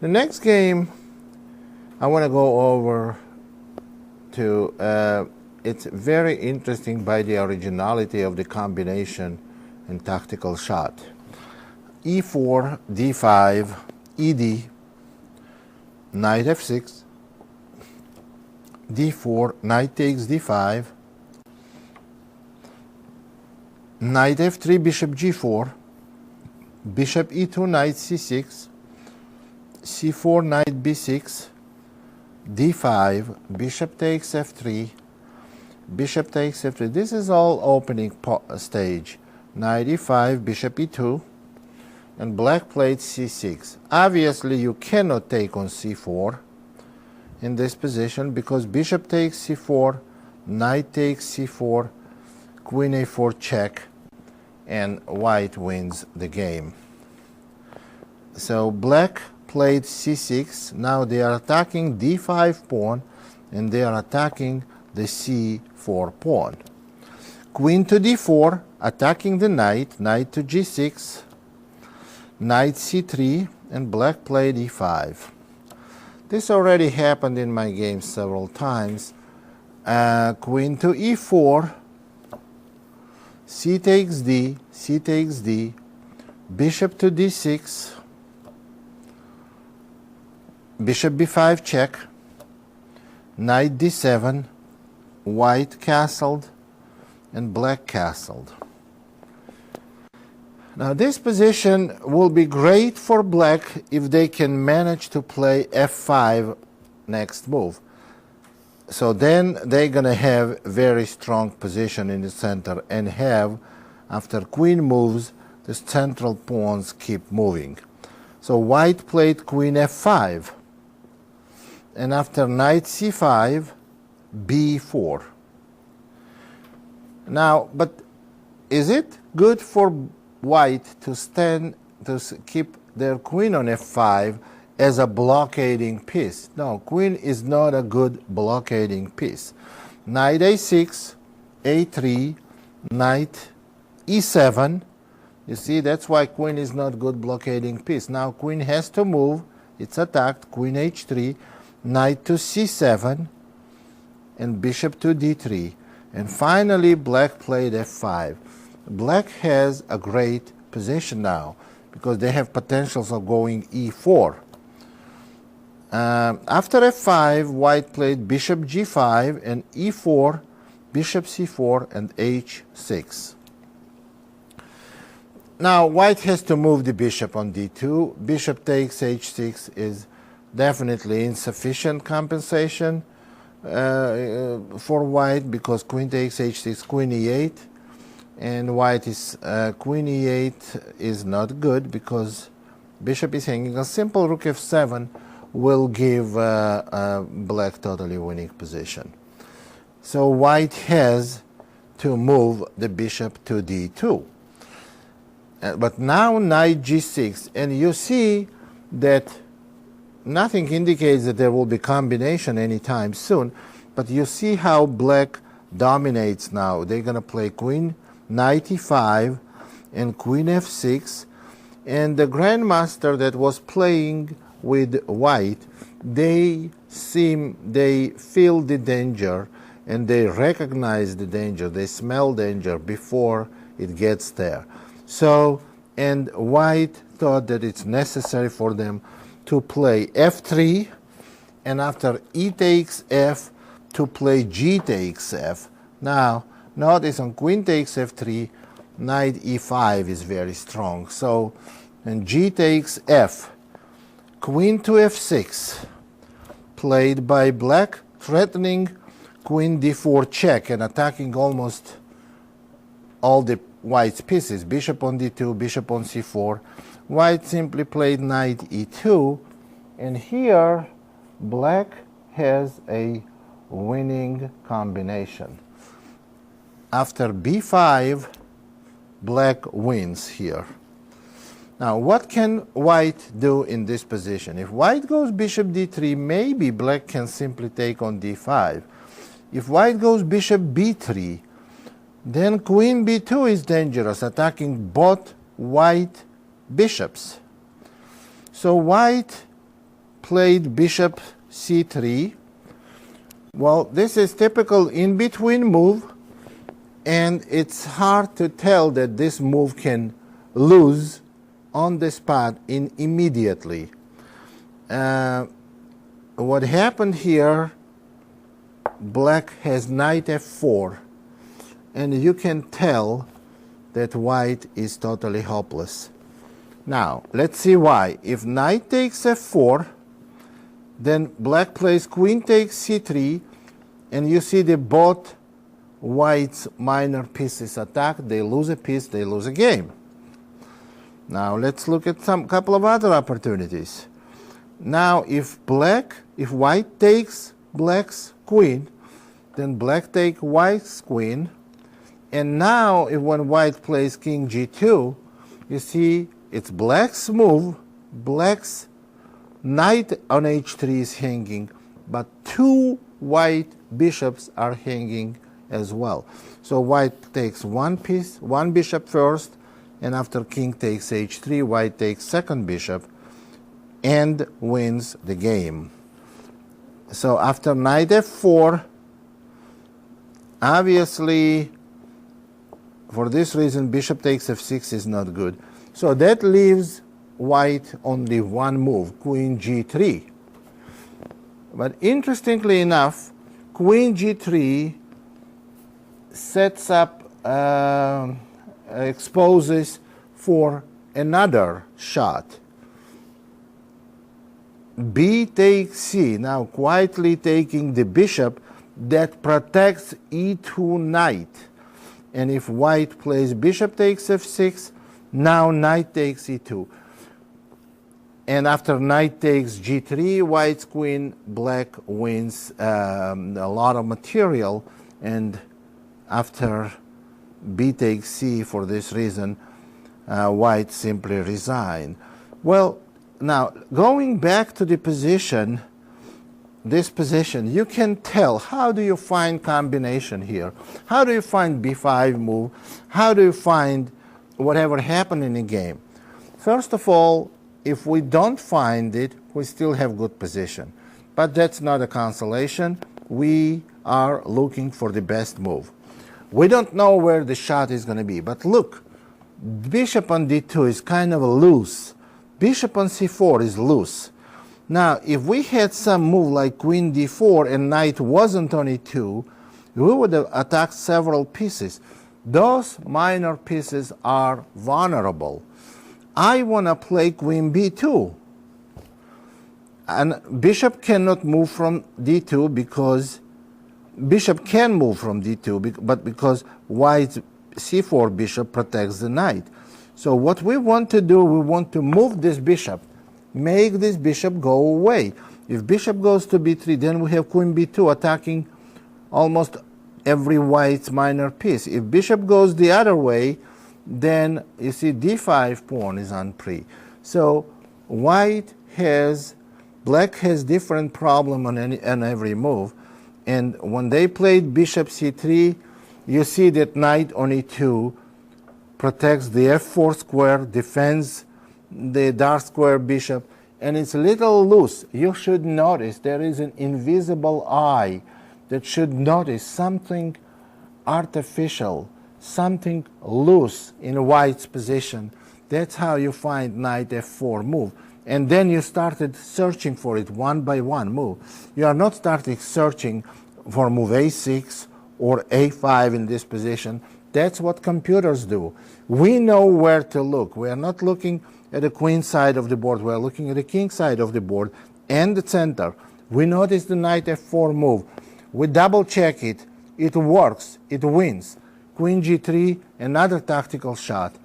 The next game I want to go over to, it's very interesting by the originality of the combination and tactical shot. E4, D5, ED, knight F6, D4, knight takes D5, knight F3, bishop G4, bishop E2, knight C6, C4, knight B6, D5, bishop takes F3, bishop takes F3. This is all opening stage. Knight E5, bishop E2, and black played C6. Obviously, you cannot take on C4 in this position because bishop takes C4, knight takes C4, queen A4 check, and white wins the game. So black played C6. Now they are attacking D5 pawn, and they are attacking the C4 pawn. Queen to D4, attacking the knight, knight to G6, knight C3, and black played E5. This already happened in my game several times. Queen to E4, C takes D, C takes D, bishop to D6, bishop B5 check, knight D7, white castled, and black castled. Now this position will be great for black if they can manage to play F5 next move. So then they're going to have very strong position in the center and have, after queen moves, the central pawns keep moving. So white played queen F5, and after knight C5, B4. Now, but is it good for white to keep their queen on F5 as a blockading piece? No, queen is not a good blockading piece. Knight A6, A3, knight E7. You see, that's why queen is not good blockading piece. Now queen has to move. It's attacked. Queen H3, knight to C7, and bishop to D3. And finally, black played F5. Black has a great position now because they have potentials of going E4. After F5, white played bishop G5 and E4, bishop C4, and H6. Now, white has to move the bishop on D2. Bishop takes H6 is definitely insufficient compensation for white because queen takes H6, queen E8, and white is queen E8 is not good because bishop is hanging. A simple rook F7 will give black totally winning position. So white has to move the bishop to D2. But now knight G6, and you see that nothing indicates that there will be combination anytime soon, but you see how black dominates now. They're going to play queen, knight E5, and queen F6, and the grandmaster that was playing with white, they feel the danger, and they recognize the danger, they smell danger before it gets there. So, and white thought that it's necessary for them to play F3, and after E takes F, to play G takes F. Now, notice on queen takes F3, knight E5 is very strong. So, and G takes F, queen to F6, played by black, threatening queen D4 check and attacking almost all the white's pieces. Bishop on D2, bishop on C4. White simply played knight E2, and here black has a winning combination. After B5, black wins here. Now, what can white do in this position? If white goes bishop D3, maybe black can simply take on D5. If white goes bishop B3, then queen B2 is dangerous, attacking both white bishops. So white played bishop c3. Well, this is typical in-between move, and it's hard to tell that this move can lose on the spot immediately. What happened here, black has knight f4, and you can tell that white is totally hopeless. Now, let's see why. If knight takes f4, then black plays queen takes c3, and you see that both white's minor pieces attack. They lose a piece, they lose a game. Now let's look at couple of other opportunities. Now if white takes black's queen, then black takes white's queen, and now when white plays king g2, you see it's black's move. Black's knight on h3 is hanging, but two white bishops are hanging as well. So white takes one piece, one bishop first, and after king takes h3, white takes second bishop and wins the game. So after knight f4, obviously for this reason bishop takes f6 is not good. So that leaves white only one move, queen g3. But interestingly enough, queen g3 sets up, exposes for another shot. B takes c, now quietly taking the bishop that protects e2 knight. And if white plays bishop takes f6, now knight takes e2. And after knight takes g3, white's queen, black wins a lot of material. And after b takes c, for this reason, white simply resigned. Well, now going back to the position, this position, you can tell, how do you find combination here? How do you find b5 move? How do you find whatever happened in the game? First of all, if we don't find it, we still have good position. But that's not a consolation. We are looking for the best move. We don't know where the shot is going to be. But look, bishop on d2 is kind of loose. Bishop on c4 is loose. Now, if we had some move like queen d4 and knight wasn't on e2, we would have attacked several pieces. Those minor pieces are vulnerable. I want to play queen b2. And bishop cannot move from d2 because bishop can move from d2, but because white's c4 bishop protects the knight. So what we want to do, we want to move this bishop, make this bishop go away. If bishop goes to b3, then we have queen b2 attacking almost every white's minor piece. If bishop goes the other way, then you see d5 pawn is on pre. So black has different problem on every move. And when they played bishop c3, you see that knight on e2 protects the f4 square, defends the dark square bishop, and it's a little loose. You should notice there is an invisible eye that should notice something artificial, something loose in white's position. That's how you find knight f4 move. And then you started searching for it one by one move. You are not starting searching for move a6 or a5 in this position. That's what computers do. We know where to look. We are not looking at the queen side of the board. We are looking at the king side of the board and the center. We notice the knight f4 move. We double check it. It works. It wins. Queen g3, another tactical shot.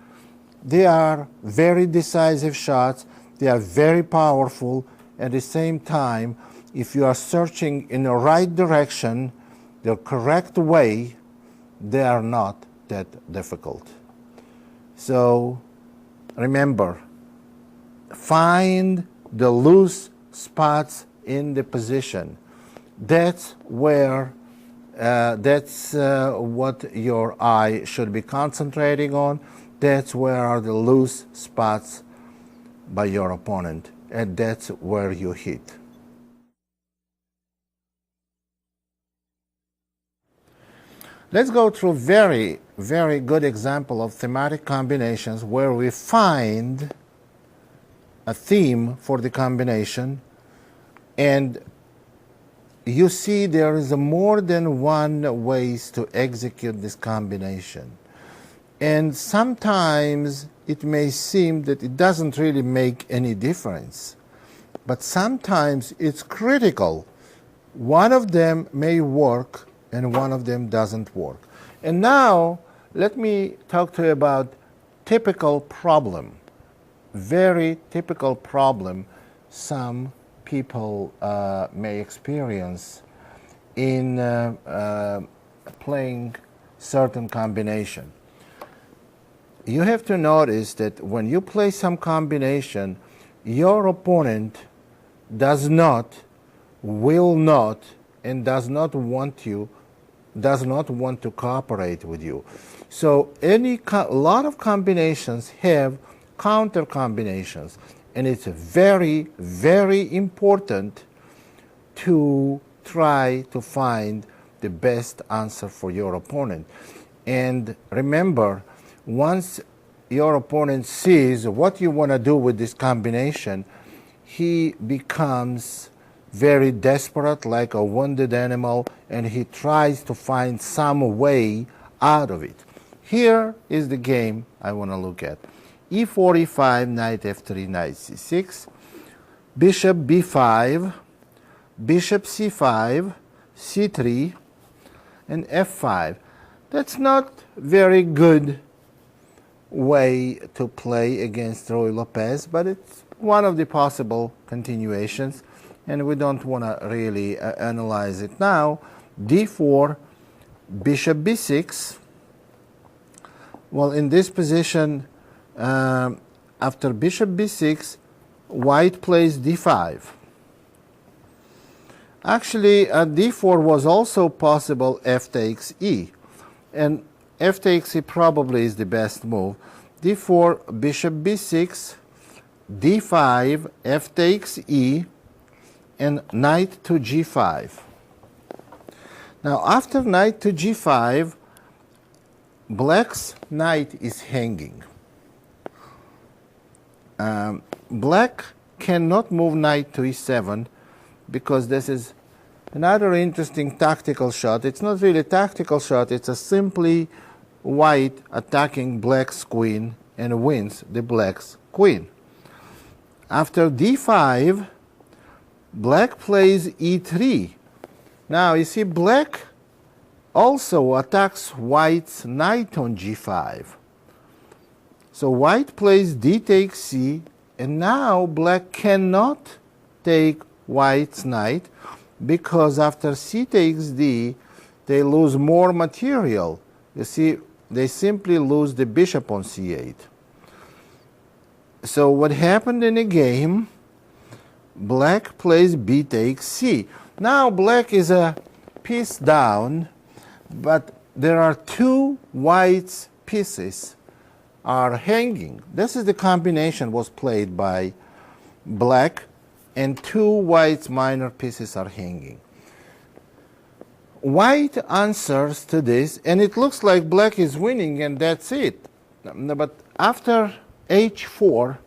They are very decisive shots. They are very powerful. At the same time, if you are searching in the right direction, the correct way, they are not that difficult. So remember, find the loose spots in the position. That's where what your eye should be concentrating on. That's where are the loose spots by your opponent. and that's where you hit. Let's go through very, very good example of thematic combinations where we find a theme for the combination, and you see there is more than one ways to execute this combination. And sometimes it may seem that it doesn't really make any difference, but sometimes it's critical. One of them may work and one of them doesn't work. And now let me talk to you about typical problem, very typical problem some people may experience in playing certain combination. You have to notice that when you play some combination, your opponent does not, will not, and does not want to cooperate with you. So a lot of combinations have counter combinations, and it's very, very important to try to find the best answer for your opponent. And remember, once your opponent sees what you want to do with this combination, he becomes very desperate, like a wounded animal, and he tries to find some way out of it. Here is the game I want to look at. E4, E5, knight F3, knight C6, bishop B5, bishop C5, C3, and F5. That's not very good way to play against Ruy Lopez, but it's one of the possible continuations, and we don't want to really analyze it now. D4, bishop B6. Well, in this position, after bishop B6, white plays D5. Actually, at D4 was also possible F takes E, and F takes E probably is the best move. D4, bishop B6, D5, F takes E, and knight to G5. Now, after knight to G5, black's knight is hanging. Black cannot move knight to E7 because this is another interesting tactical shot. It's not really a tactical shot, it's a simply white attacking black's queen and wins the black's queen. After D5, black plays E3. Now you see black also attacks white's knight on G5. So white plays D takes C, and now black cannot take white's knight because after C takes D, they lose more material. You see, they simply lose the bishop on C8. So what happened in the game, black plays B takes C. Now black is a piece down, but there are two white's pieces are hanging. This is the combination was played by black, and two white's minor pieces are hanging. White answers to this, and it looks like black is winning, and that's it. But after H4,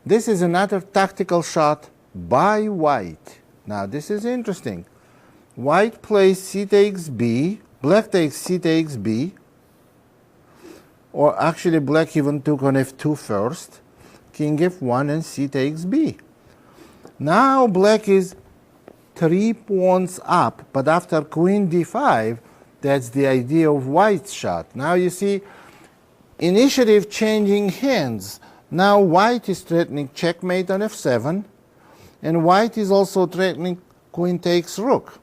this is another tactical shot by white. Now this is interesting. White plays C takes B, black takes C takes B, or actually black even took on F2 first, king F1 and C takes B. Now black is 3 pawns up, but after queen D5, that's the idea of white's shot. Now you see initiative changing hands. Now white is threatening checkmate on F7, and white is also threatening queen takes rook.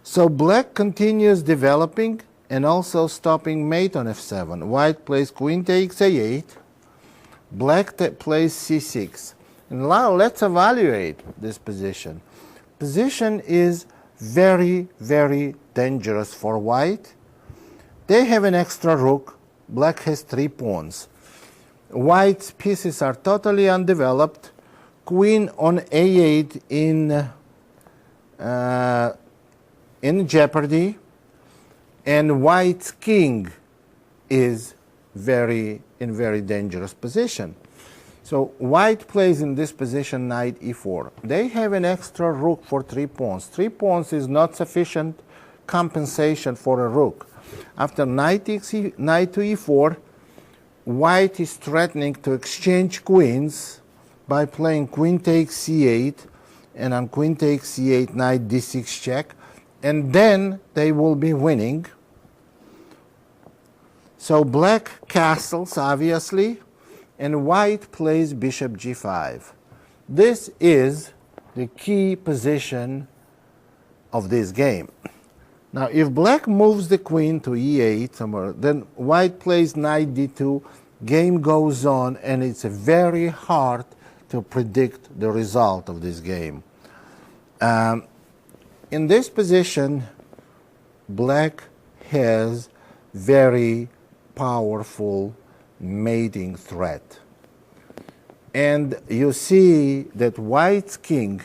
So black continues developing and also stopping mate on F7. White plays queen takes A8, black plays C6. And now let's evaluate this position. Position is very, very dangerous for white. They have an extra rook. Black has 3 pawns. White's pieces are totally undeveloped. queen on a8 in jeopardy, and white's king is in very dangerous position. So white plays in this position knight e4. They have an extra rook for 3 pawns. 3 pawns is not sufficient compensation for a rook. After knight to e4, white is threatening to exchange queens by playing queen takes c8, and on queen takes c8, knight d6 check, and then they will be winning. So black castles, obviously, and white plays bishop g5. This is the key position of this game. Now, if black moves the queen to e8 somewhere, then white plays knight d2, game goes on, and it's very hard to predict the result of this game. In this position, black has very powerful mating threat. And you see that white's king,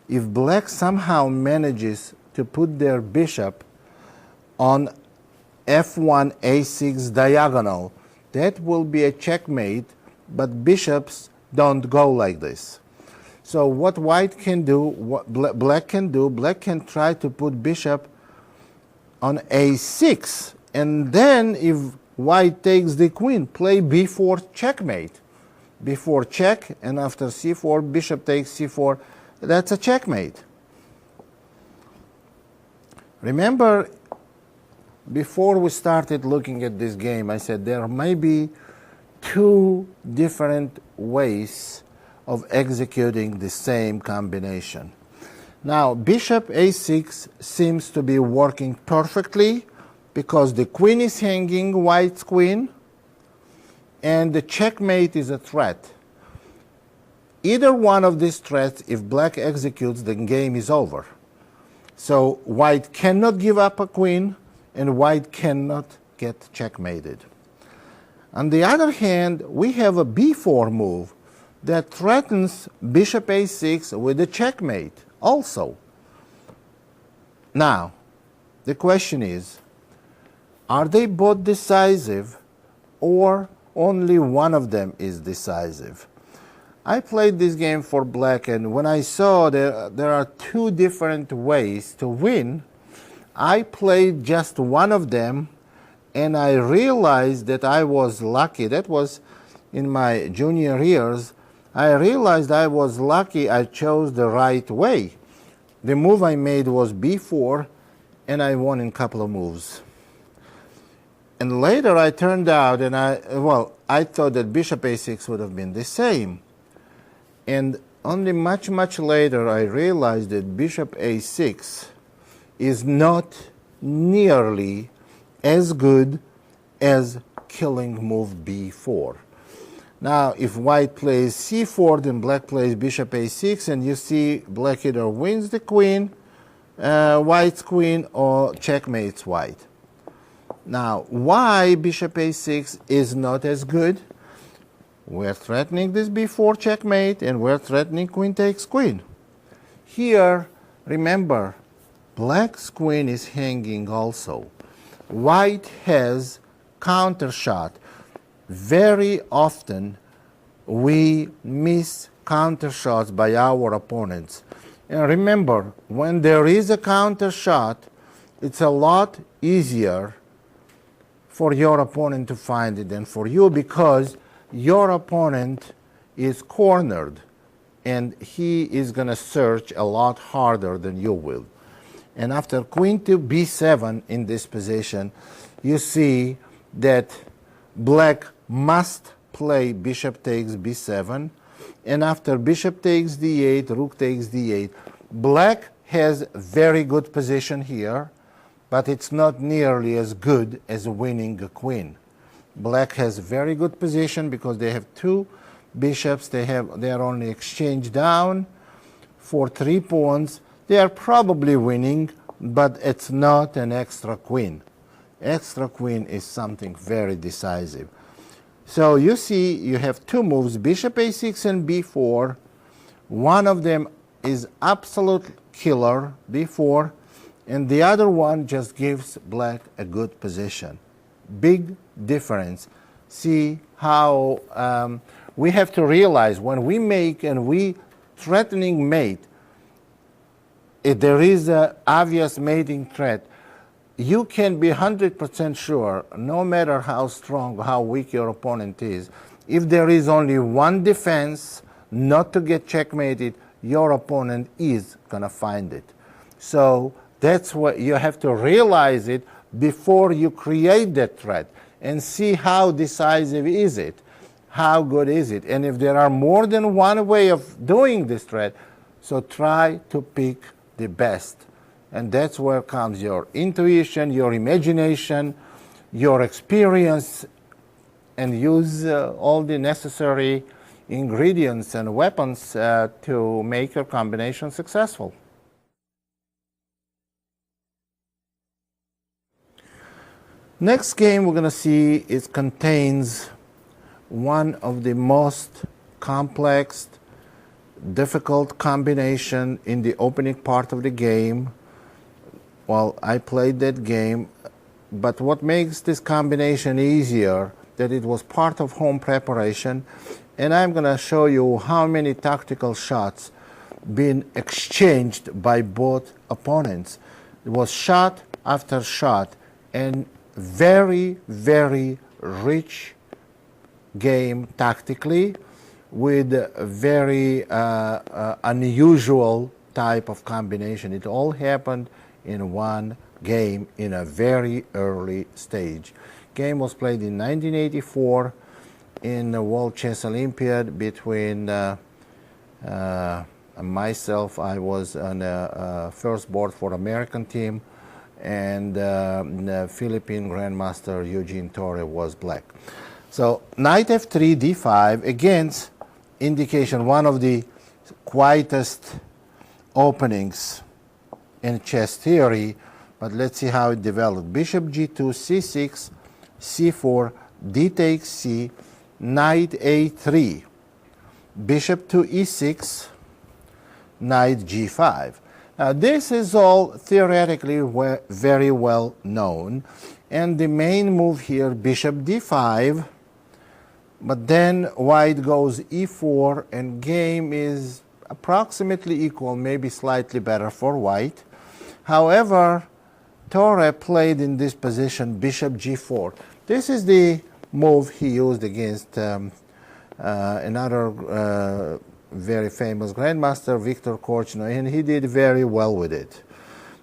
if black somehow manages to put their bishop on f1 a6 diagonal, that will be a checkmate, but bishops don't go like this. So what white can do, what black can do, black can try to put bishop on a6, and then if white takes the queen, play b4 checkmate. b4 check, and after c4, bishop takes c4. That's a checkmate. Remember, before we started looking at this game, I said there may be 2 different ways of executing the same combination. Now, bishop a6 seems to be working perfectly because the queen is hanging white's queen, and the checkmate is a threat. Either one of these threats, if black executes, the game is over. So white cannot give up a queen, and white cannot get checkmated. On the other hand, we have a b4 move that threatens bishop a6 with a checkmate also. Now, the question is, are they both decisive, or only one of them is decisive? I played this game for black, and when I saw there are 2 different ways to win, I played just one of them, and I realized that I was lucky. That was in my junior years. I realized I was lucky I chose the right way. The move I made was b4, and I won in a couple of moves. And later I turned out, and I thought that bishop a6 would have been the same. And only much, much later I realized that bishop a6 is not nearly as good as killing move b4. Now, if white plays c4, then black plays bishop a6, and you see black either wins the queen, white's queen, or checkmates white. Now, why bishop a6 is not as good? We're threatening this b4 checkmate, and we're threatening queen takes queen. Here, remember, black's queen is hanging also. White has counter shot. Very often, we miss counter shots by our opponents. And remember, when there is a counter shot, it's a lot easier for your opponent to find it than for you, because your opponent is cornered and he is going to search a lot harder than you will. And after queen to b7 in this position, you see that black must play bishop takes b7, and after bishop takes d8, rook takes d8. Black has very good position here, but it's not nearly as good as winning a queen. Black has very good position because they have 2 bishops. They are only exchanged down for 3 pawns. They are probably winning, but it's not an extra queen. Extra queen is something very decisive. So you see, you have 2 moves, bishop a6 and b4. One of them is absolute killer, b4, and the other one just gives black a good position. Big difference. See how we have to realize when we make and we threatening mate, if there is an obvious mating threat, you can be 100% sure, no matter how strong, how weak your opponent is, if there is only one defense not to get checkmated, your opponent is going to find it. So that's what you have to realize it before you create that threat and see how decisive is it, how good is it. And if there are more than one way of doing this threat, so try to pick the best. And that's where comes your intuition, your imagination, your experience, and use all the necessary ingredients and weapons to make your combination successful. Next game we're going to see it contains one of the most complex, difficult combination in the opening part of the game. Well, I played that game, but what makes this combination easier, that it was part of home preparation, and I'm going to show you how many tactical shots been exchanged by both opponents. It was shot after shot, and very, very rich game tactically, with a very unusual type of combination. It all happened in one game in a very early stage. Game was played in 1984 in the World Chess Olympiad between myself. I was on the first board for American team, and the Philippine Grandmaster Eugene Torre was black. So knight f3, d5, against indication, one of the quietest openings in chess theory, but let's see how it developed. Bishop g2, c6, c4, d takes c, knight a3, bishop to e6, knight g5. Now this is all theoretically very well known, and the main move here, bishop d5, but then white goes e4, and game is approximately equal, maybe slightly better for white. However, Torre played in this position bishop g4. This is the move he used against another very famous grandmaster, Viktor Korchnoi, and he did very well with it.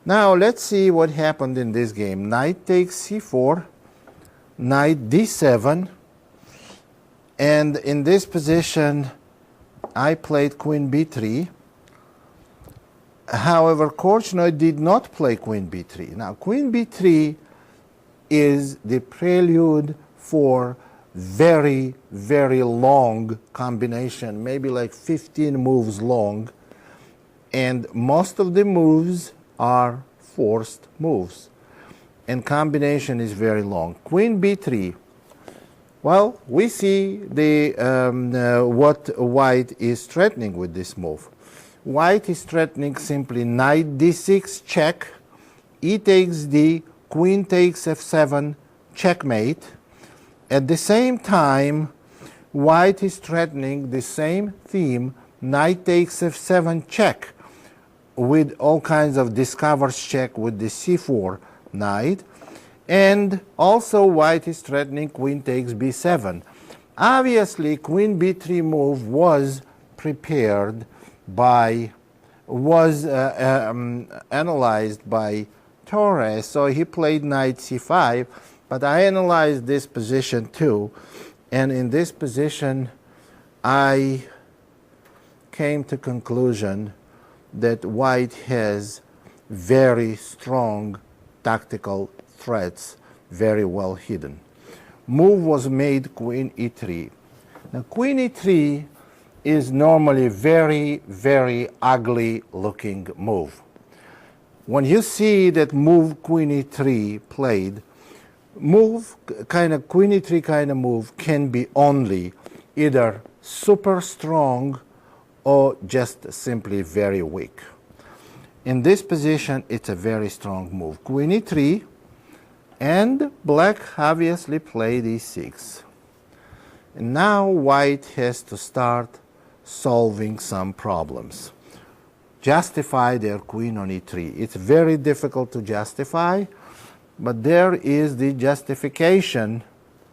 Now let's see what happened in this game. Knight takes c4, knight d7, and in this position I played queen b3. However, Korchnoi did not play queen b3. Now, queen b3 is the prelude for very, very long combination, maybe like 15 moves long, and most of the moves are forced moves, and combination is very long. Queen b3. Well, we see what white is threatening with this move. White is threatening simply knight d6 check, e takes d, queen takes f7, checkmate. At the same time, white is threatening the same theme, knight takes f7 check, with all kinds of discovers check with the c4 knight. And also white is threatening queen takes b7. Obviously, queen b3 move was prepared by, analyzed by Torre, so he played knight c5, but I analyzed this position too, and in this position I came to conclusion that white has very strong tactical threats, very well hidden. Move was made queen e3. Now queen e3 is normally very, very ugly looking move. When you see that move queen e3 played, move kind of queen e3 kind of move can be only either super strong or just simply very weak. In this position, it's a very strong move. Queen e3, and black obviously played e6. And now white has to start solving some problems. Justify their queen on e3. It's very difficult to justify, but there is the justification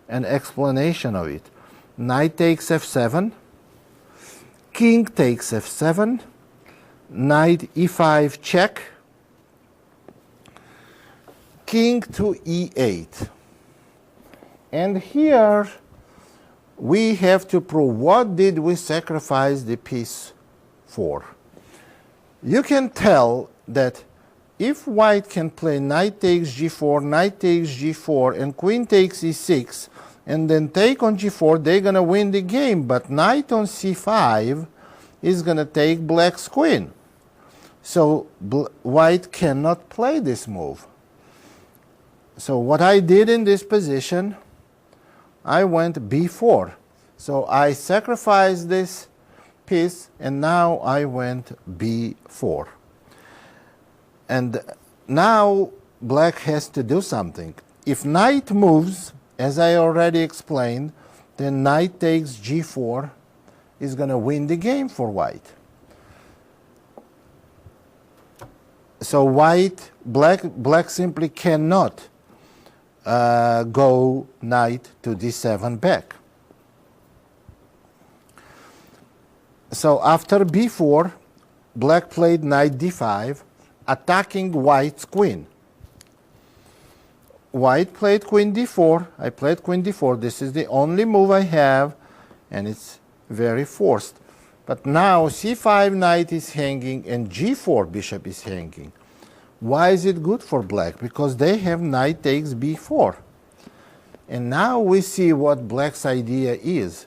and explanation of it. Knight takes f7, king takes f7, knight e5 check, king to e8. And here we have to prove what did we sacrifice the piece for. You can tell that if white can play knight takes g4, knight takes g4, and queen takes e6, and then take on g4, they're going to win the game. But knight on c5 is going to take black's queen. So white cannot play this move. So what I did in this position, I went b4. So I sacrificed this piece, and now I went b4. And now black has to do something. If knight moves, as I already explained, then knight takes g4 is going to win the game for white. So black simply cannot go knight to d7 back. So after b4, black played knight d5, attacking white's queen. White played queen d4, I played queen d4. This is the only move I have, and it's very forced. But now c5 knight is hanging and g4 bishop is hanging. Why is it good for black? Because they have knight takes b4. And now we see what black's idea is.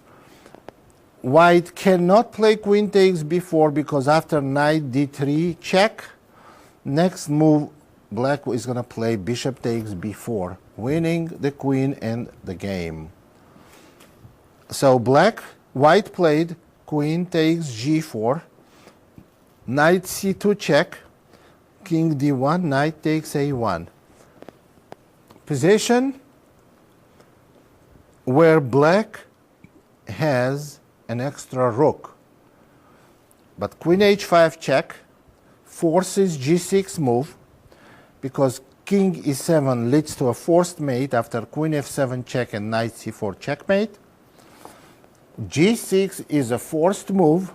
White cannot play queen takes b4 because after knight d3 check, next move black is going to play bishop takes b4, winning the queen and the game. So white played queen takes g4, knight c2 check, king d1, knight takes a1. Position where black has an extra rook. But queen h5 check forces g6 move, because king e7 leads to a forced mate after queen f7 check and knight c4 checkmate. g6 is a forced move.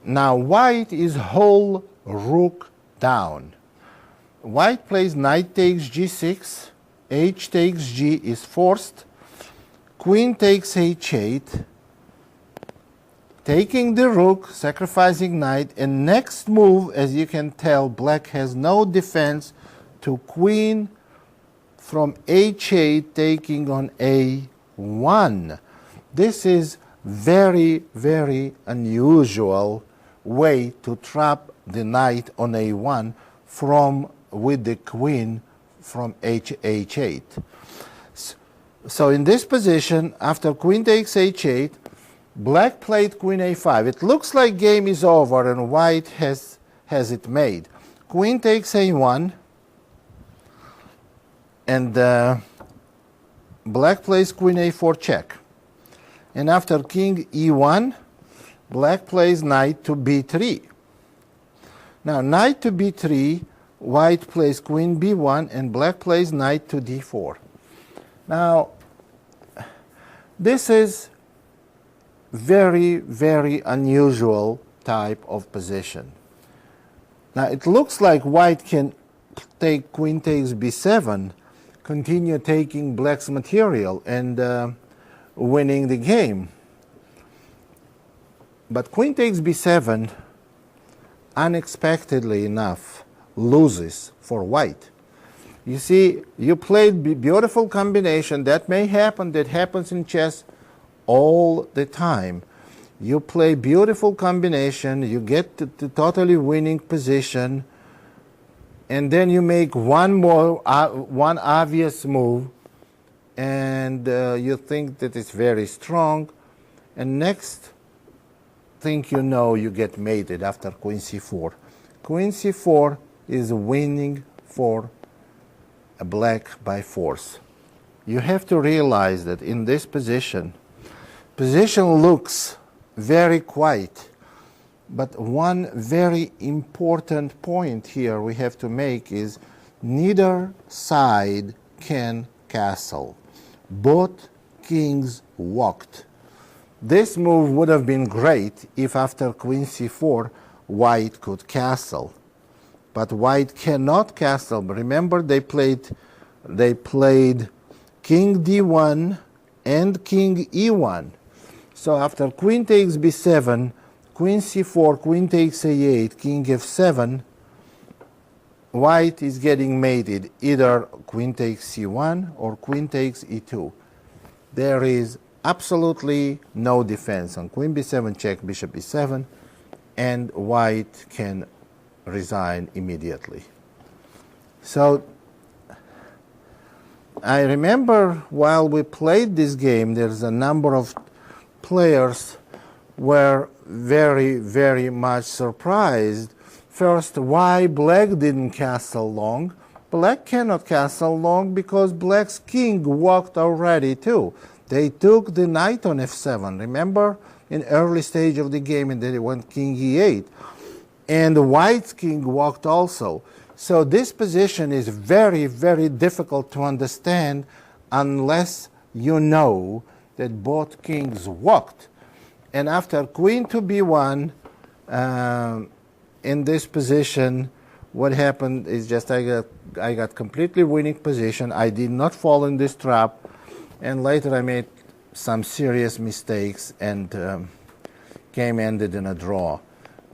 Now white is whole rook down. White plays knight takes g6, h takes g is forced, queen takes h8, taking the rook, sacrificing knight, and next move, as you can tell, black has no defense to queen from h8 taking on a1. This is very, very unusual way to trap the knight on a1 with the queen from h8. So in this position, after queen takes h8, black played queen a5. It looks like game is over and white has it made. Queen takes a1, and black plays queen a4 check. And after king e1, black plays knight to b3. Now knight to b3, white plays queen b1, and black plays knight to d4. Now this is very, very unusual type of position. Now it looks like white can take queen takes b7, continue taking black's material and winning the game. But queen takes b7, unexpectedly enough, loses for white. You see, you played beautiful combination. That may happen. That happens in chess all the time. You play beautiful combination, you get to totally winning position, and then you make one obvious move, and you think that it's very strong, and next think you know you get mated after queen c4. Queen c4 is winning for a black by force. You have to realize that in this position looks very quiet, but one very important point here we have to make is neither side can castle. Both kings walked. This move would have been great if after queen c4 white could castle, but white cannot castle. Remember, they played king d1 and king e1. So after queen takes b7, queen c4, queen takes a8, king f7, white is getting mated. Either queen takes c1 or queen takes e2. There is absolutely no defense on queen b7 check, bishop e7, and white can resign immediately. So I remember while we played this game, there's a number of players were very, very much surprised. First, why black didn't castle long. Black cannot castle long because black's king walked already too. They took the knight on f7. Remember, in early stage of the game, and then it went king e8. And white's king walked also. So this position is very, very difficult to understand unless you know that both kings walked. And after queen to b1, in this position, what happened is just I got completely winning position. I did not fall in this trap, and later I made some serious mistakes, and game ended in a draw.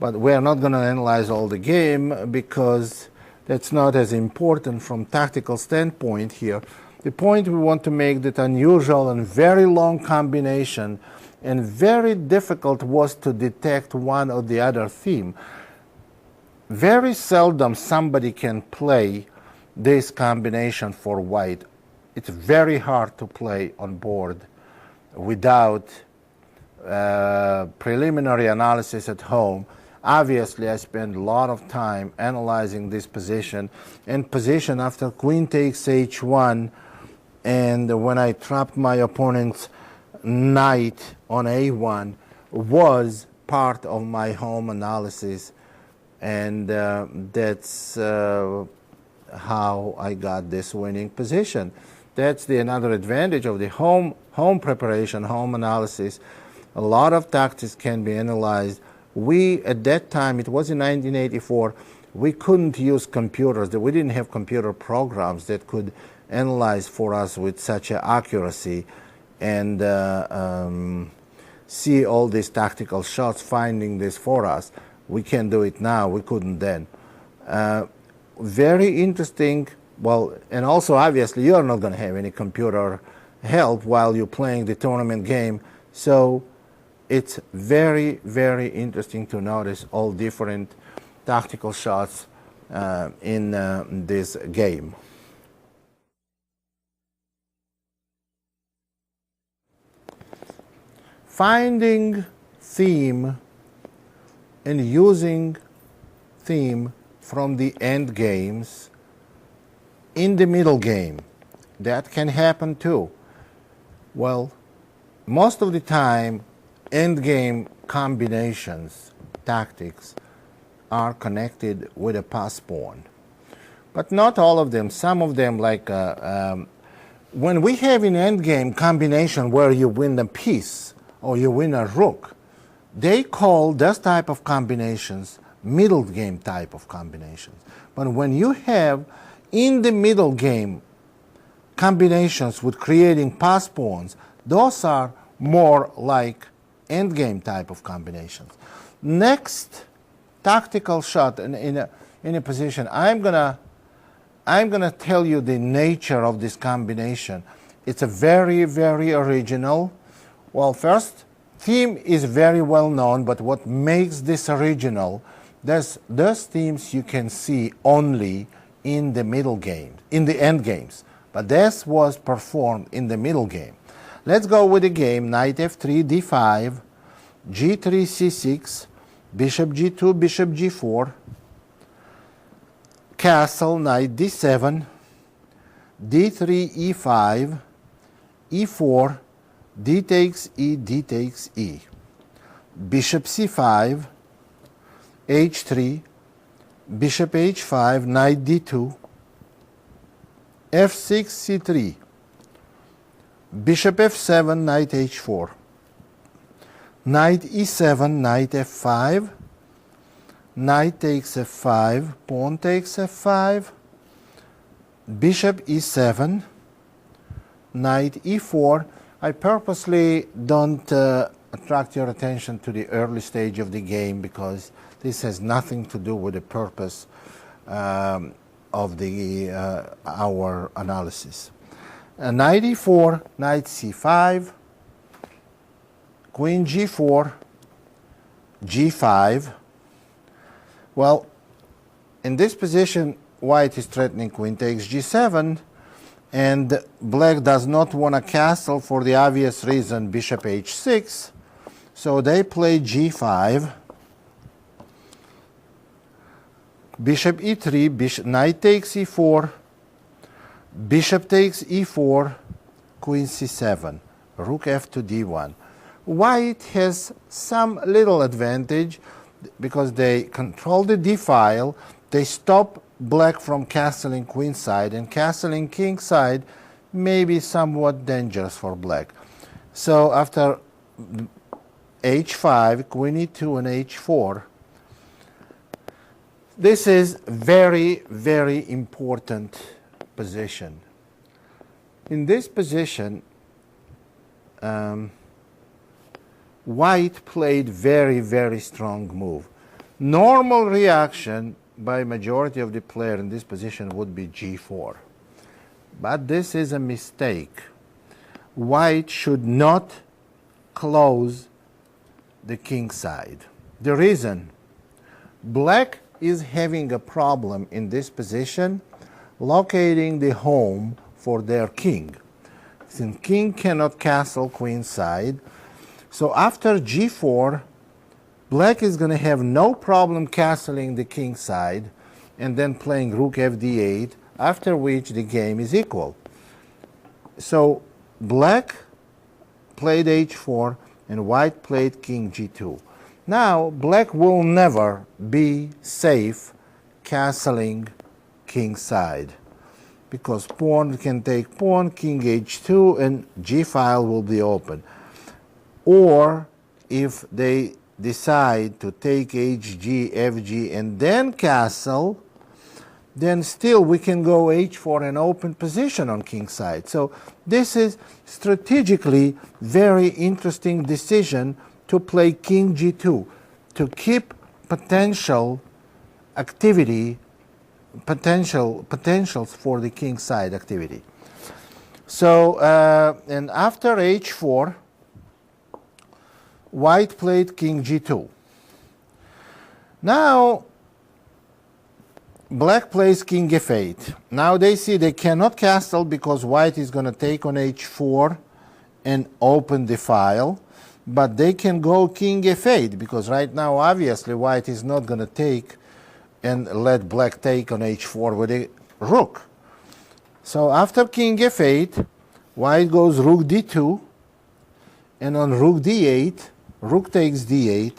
But we are not going to analyze all the game because that's not as important from tactical standpoint here. The point we want to make that unusual and very long combination and very difficult was to detect one or the other theme. Very seldom somebody can play this combination for white. It's very hard to play on board without preliminary analysis at home. Obviously, I spent a lot of time analyzing this position and position after queen takes h1, and when I trapped my opponent's knight on a1 was part of my home analysis, and that's how I got this winning position. That's another advantage of the home preparation, home analysis. A lot of tactics can be analyzed. We, at that time, it was in 1984, we couldn't use computers. We didn't have computer programs that could analyze for us with such accuracy and see all these tactical shots, finding this for us. We can do it now. We couldn't then. Very interesting. Well, and also, obviously, you're not going to have any computer help while you're playing the tournament game. So it's very, very interesting to notice all different tactical shots in this game. Finding theme and using theme from the end games in the middle game. That can happen too. Well, most of the time, endgame combinations, tactics, are connected with a pass pawn. But not all of them. Some of them, like when we have an endgame combination where you win the piece or you win a rook, they call this type of combinations middle game type of combinations. But when you have in the middle game combinations with creating pass pawns, those are more like endgame type of combinations. Next tactical shot in a position, I'm gonna tell you the nature of this combination. It's a very, very original. Well, first, theme is very well known, but what makes this original, those themes you can see only in the middle game, in the end games. But this was performed in the middle game. Let's go with the game, knight f3, d5, g3, c6, bishop g2, bishop g4, castle, knight d7, d3, e5, e4, d takes e, d takes e, bishop c5, h3, bishop h5, knight d2, f6, c3, bishop f7, knight h4, knight e7, knight f5, knight takes f5, pawn takes f5, bishop e7, knight e4. I purposely don't attract your attention to the early stage of the game because this has nothing to do with the purpose of our analysis. Knight e4, knight c5, queen g4, g5. Well, in this position, white is threatening queen takes g7, and black does not want a castle for the obvious reason, bishop h6. So they play g5, bishop e3, knight takes e4, bishop takes e4, queen c7, rook f to d1. White has some little advantage because they control the d file. They stop black from castling queen side, and castling king side may be somewhat dangerous for black. So after h5, queen e2, and h4, this is very, very important position. In this position, white played very, very strong move. Normal reaction by majority of the player in this position would be g4. But this is a mistake. White should not close the king side. The reason, black is having a problem in this position locating the home for their king. Since king cannot castle queen side, so after g4, black is going to have no problem castling the king side and then playing rook fd8, after which the game is equal. So black played h4 and white played king g2. Now black will never be safe castling king side because pawn can take pawn, king h2, and g file will be open. Or if they decide to take hg, fg, and then castle, then still we can go h4 and open position on king side. So this is strategically very interesting decision to play king g2 to keep potential activity, potentials for the king side activity. So and after h4, white played king g2. Now black plays king f8. Now they see they cannot castle because white is going to take on h4 and open the file, but they can go king f8 because right now obviously white is not going to take and let black take on h4 with a rook. So after king f8, white goes rook d2, and on rook d8, rook takes d8,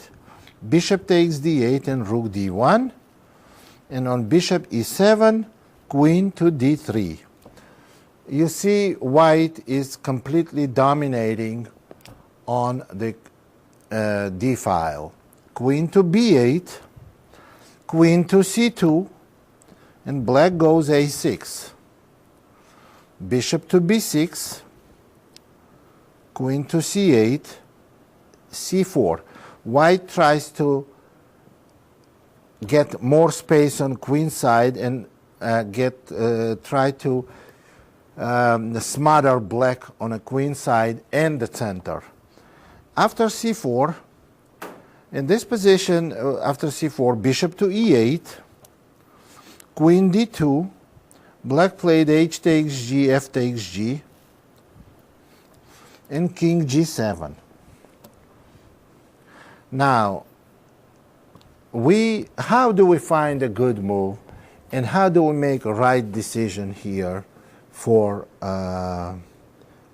bishop takes d8, and rook d1, and on bishop e7, queen to d3. You see white is completely dominating on the d file. Queen to b8, queen to c2, and black goes a6. Bishop to b6, queen to c8, c4. White tries to get more space on queen side and try to smother black on a queen side and the center. After c4, in this position, after c4, bishop to e8, queen d2, black played h takes g, f takes g, and king g7. Now, how do we find a good move, and how do we make a right decision here for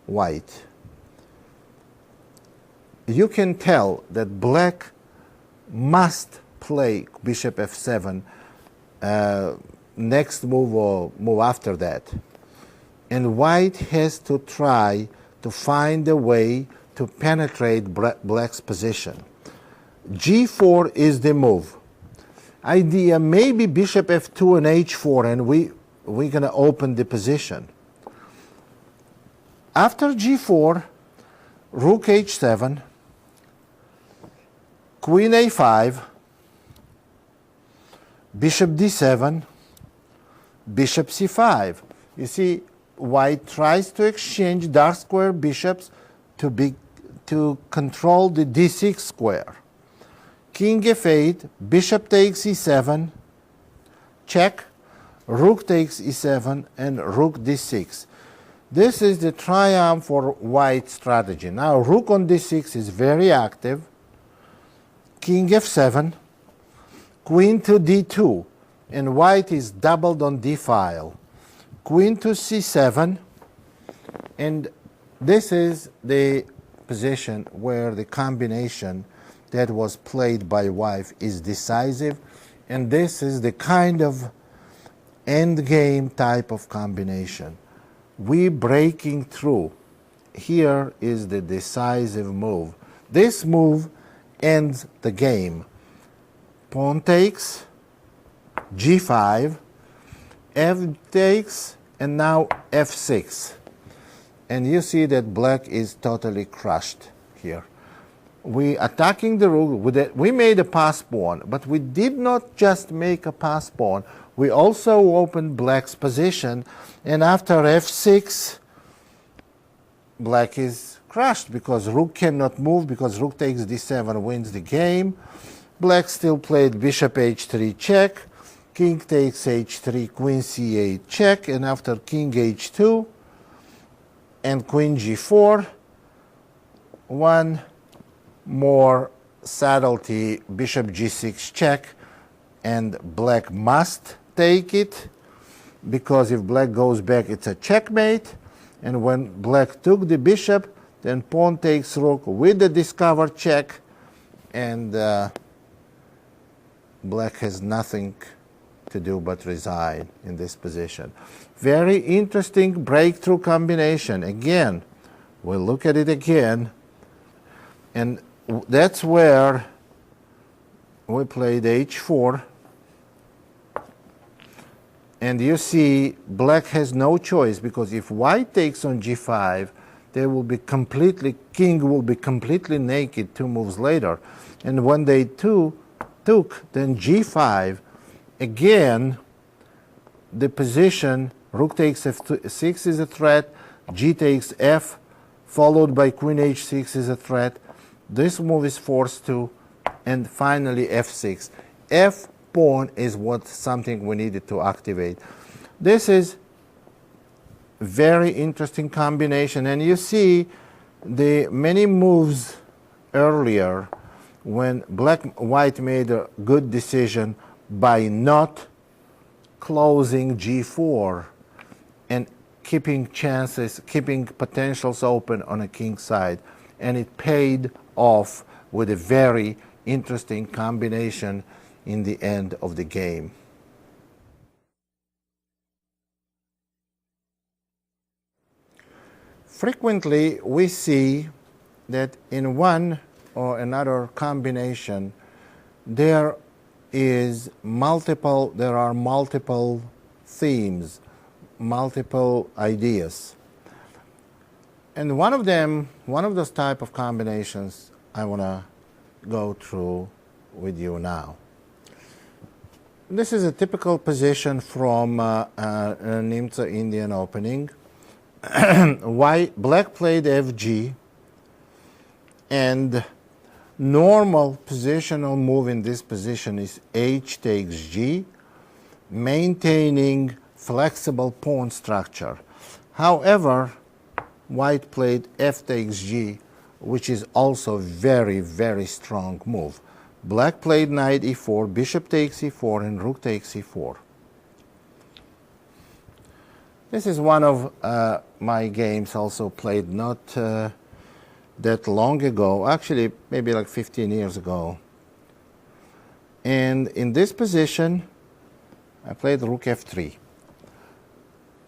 white? You can tell that black must play bishop f7 next move or move after that. And white has to try to find a way to penetrate black's position. g4 is the move. Idea maybe bishop f2 and h4, and we're going to open the position. After g4, rook h7, queen a5, bishop d7, bishop c5. You see, white tries to exchange dark square bishops to control the d6 square. King f8, bishop takes e7, check, rook takes e7, and rook d6. This is the triumph for white strategy. Now, rook on d6 is very active. King f7, queen to d2, and white is doubled on d file. Queen to c7, and this is the position where the combination that was played by white is decisive, and this is the kind of endgame type of combination. We breaking through. Here is the decisive move. This move ends the game. Pawn takes, g5, f takes, and now f6. And you see that black is totally crushed here. We attacking the rook. We made a pass pawn, but we did not just make a pass pawn. We also opened black's position, and after f6, black is crushed because rook cannot move, because rook takes d7 wins the game. Black still played bishop h3 check, king takes h3, queen c8 check, and after king h2 and queen g4, one more subtlety, bishop g6 check, and black must take it, because if black goes back, it's a checkmate. And when black took the bishop, then pawn takes rook with the discover check, and black has nothing to do but resign in this position. Very interesting breakthrough combination. Again, we'll look at it again, and that's where we played h4. And you see, black has no choice, because if white takes on g5, they will be king will be completely naked 2 moves later. And when they took, then g5, again, the position, rook takes f6 is a threat, g takes f, followed by queen h6 is a threat. This move is forced to, and finally f6. F pawn is something we needed to activate. This is very interesting combination, and you see the many moves earlier when white made a good decision by not closing g4 and keeping chances, keeping potentials open on a king side, and it paid off with a very interesting combination in the end of the game. Frequently, we see that in one or another combination, there are multiple themes, multiple ideas. And one of those type of combinations I want to go through with you now. This is a typical position from an IMSA Indian opening. Black played fg, and normal positional move in this position is h takes g, maintaining flexible pawn structure. However, white played f takes g, which is also very, very strong move. Black played knight e4, bishop takes e4, and rook takes e4. This is one of my games also played not that long ago, actually maybe like 15 years ago. And in this position, I played rook f3.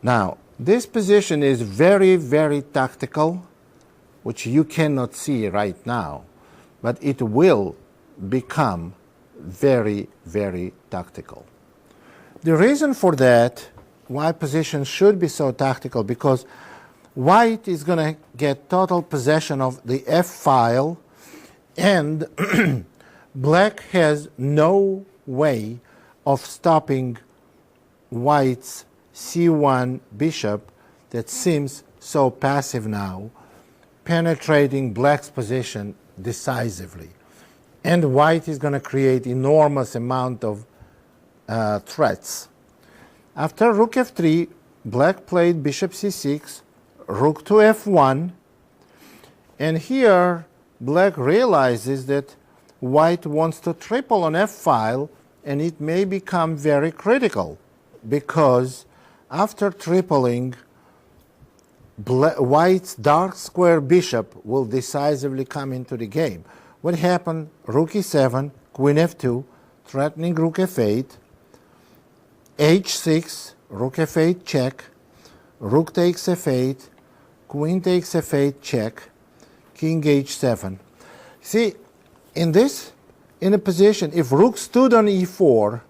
Now, this position is very, very tactical, which you cannot see right now, but it will become very, very tactical. The reason for that, why position should be so tactical, because white is going to get total possession of the f file, and black has no way of stopping white's c1 bishop that seems so passive now, penetrating black's position decisively. And white is going to create enormous amount of threats. After rook f3, black played bishop c6, rook to f1, and here black realizes that white wants to triple on f file, and it may become very critical, because after tripling, white's dark square bishop will decisively come into the game. What happened? Rook e7, queen f2, threatening rook f8, h6, rook f8 check, rook takes f8, queen takes f8 check, king h7. See, in a position, if rook stood on e4,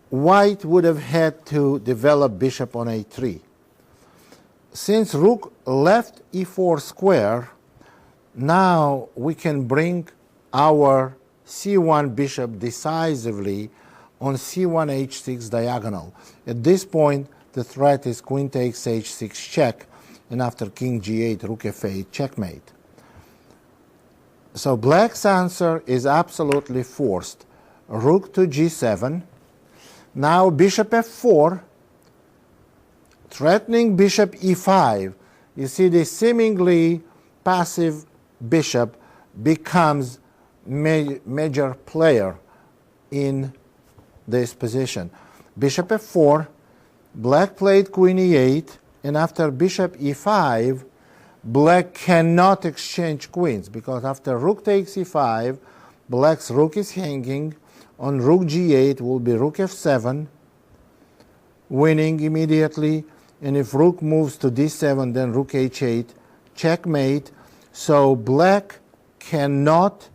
white would have had to develop bishop on a3. Since rook left e4 square, now we can bring our c1 bishop decisively on c1 h6 diagonal. At this point, the threat is queen takes h6 check, and after king g8, rook f8 checkmate. So black's answer is absolutely forced. Rook to g7. Now bishop f4, threatening bishop e5. You see, the seemingly passive bishop becomes major player in this position. Bishop f4, black played queen e8, and after bishop e5, black cannot exchange queens, because after rook takes e5, black's rook is hanging. On rook g8 will be rook f7, winning immediately, and if rook moves to d7, then rook h8, checkmate. So black cannot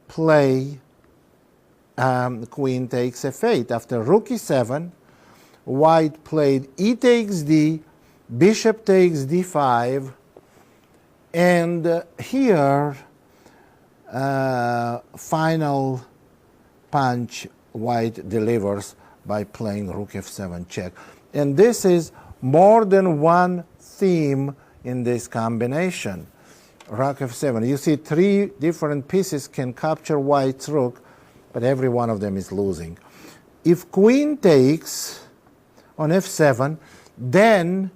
play queen takes f8. After rook e7, white played e takes d, bishop takes d5, and here final punch white delivers by playing rook f7 check. And this is more than one theme in this combination. Rook f7. You see, three different pieces can capture white's rook, but every one of them is losing. If queen takes on f7, then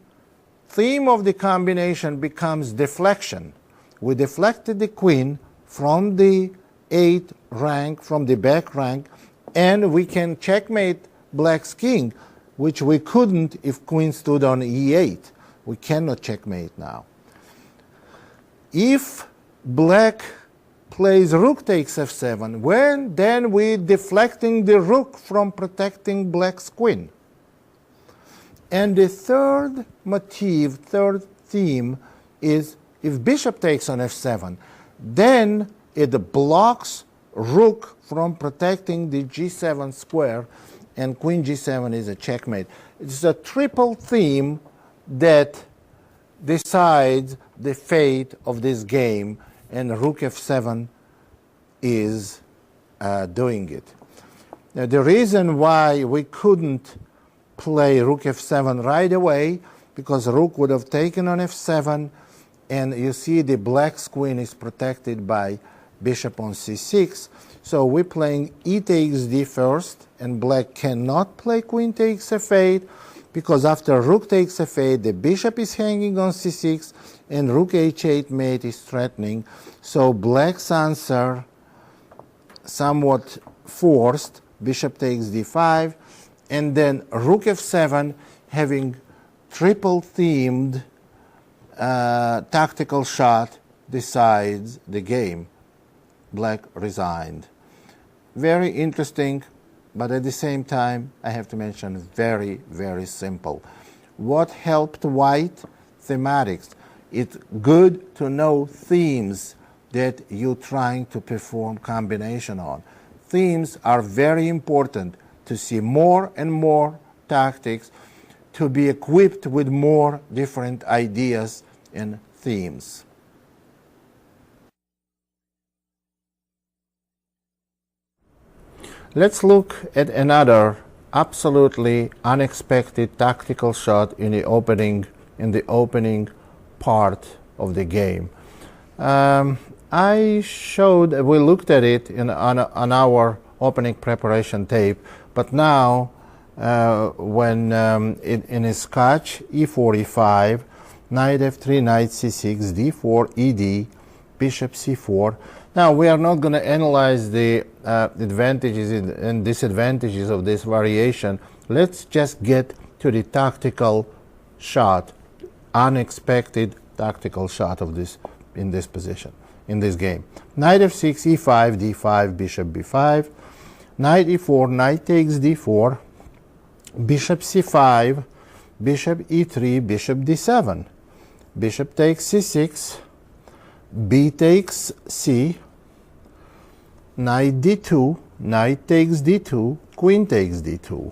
theme of the combination becomes deflection. We deflected the queen from the 8th rank, from the back rank, and we can checkmate black's king, which we couldn't if queen stood on e8. We cannot checkmate now. If black plays rook takes f7, then we're deflecting the rook from protecting black's queen. And the third motif, third theme, is if bishop takes on f7, then it blocks rook from protecting the g7 square, and queen g7 is a checkmate. It's a triple theme that decides the fate of this game, and rook f7 is doing it. Now, the reason why we couldn't play rook f7 right away, because rook would have taken on f7, and you see the black's queen is protected by bishop on c6. So we're playing e takes d first, and black cannot play queen takes f8. because after rook takes f8, the bishop is hanging on c6, and rook h8 mate is threatening. So black's answer, somewhat forced, bishop takes d5, and then rook f7, having triple-themed tactical shot, decides the game. Black resigned. Very interesting, but at the same time, I have to mention, very, very simple. What helped white? Thematics. It's good to know themes that you're trying to perform combination on. Themes are very important to see more and more tactics, to be equipped with more different ideas and themes. Let's look at another absolutely unexpected tactical shot in the opening part of the game. We looked at it on our opening preparation tape, but now when in a sketch, e4, e5, knight f3, knight c6, d4, ed, bishop c4. Now we are not going to analyze the advantages and disadvantages of this variation. Let's just get to the tactical shot, unexpected tactical shot of this in this position, in this game. Knight f6, e5, d5, bishop b5, knight e4, knight takes d4, bishop c5, bishop e3, bishop d7, bishop takes c6, b takes c, knight d2, knight takes d2, queen takes d2.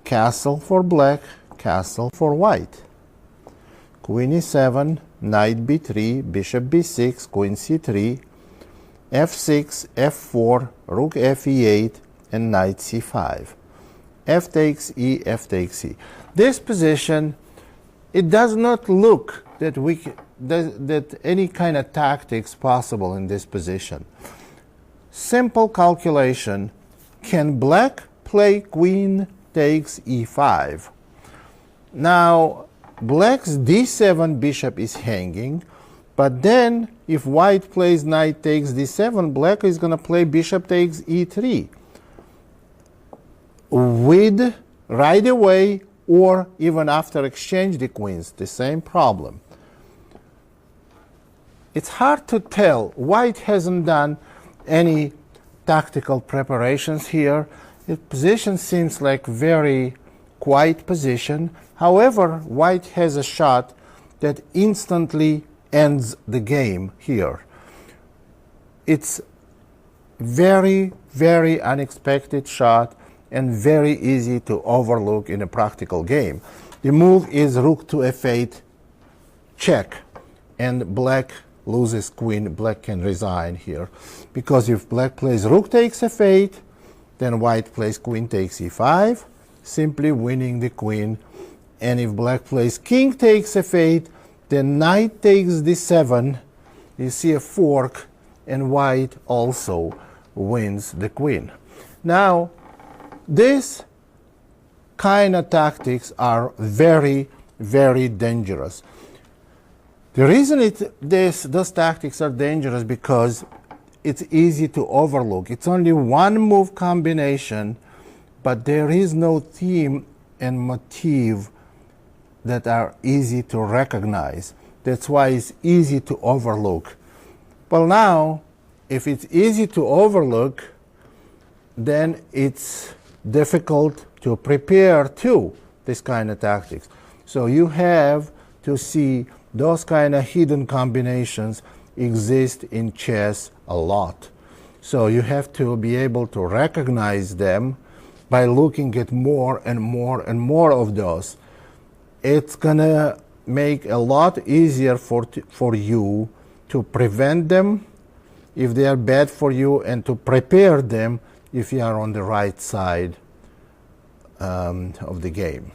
Castle for black, castle for white. Queen e7, knight b3, bishop b6, queen c3, f6, f4, rook f e8, and knight c5. F takes e, f takes e. This position, it does not look that that any kind of tactics possible in this position. Simple calculation: can black play queen takes e5? Now black's d7 bishop is hanging, but then if white plays knight takes d7, black is going to play bishop takes e3 with right away, or even after exchange the queens, the same problem. It's hard to tell. White hasn't done any tactical preparations here. The position seems like very quiet position. However, white has a shot that instantly ends the game here. It's very, very unexpected shot and very easy to overlook in a practical game. The move is rook to f8, check, and black loses queen. Black can resign here, because if black plays rook takes f8, then white plays queen takes e5, simply winning the queen. And if black plays king takes f8, then knight takes d7. You see a fork, and white also wins the queen. Now, this kind of tactics are very, very dangerous. The reason those tactics are dangerous because it's easy to overlook. It's only one move combination, but there is no theme and motif that are easy to recognize. That's why it's easy to overlook. Well, now, if it's easy to overlook, then it's difficult to prepare to this kind of tactics. So you have to see those kind of hidden combinations exist in chess a lot. So you have to be able to recognize them by looking at more and more and more of those. It's gonna make a lot easier for you to prevent them if they are bad for you, and to prepare them if you are on the right side of the game.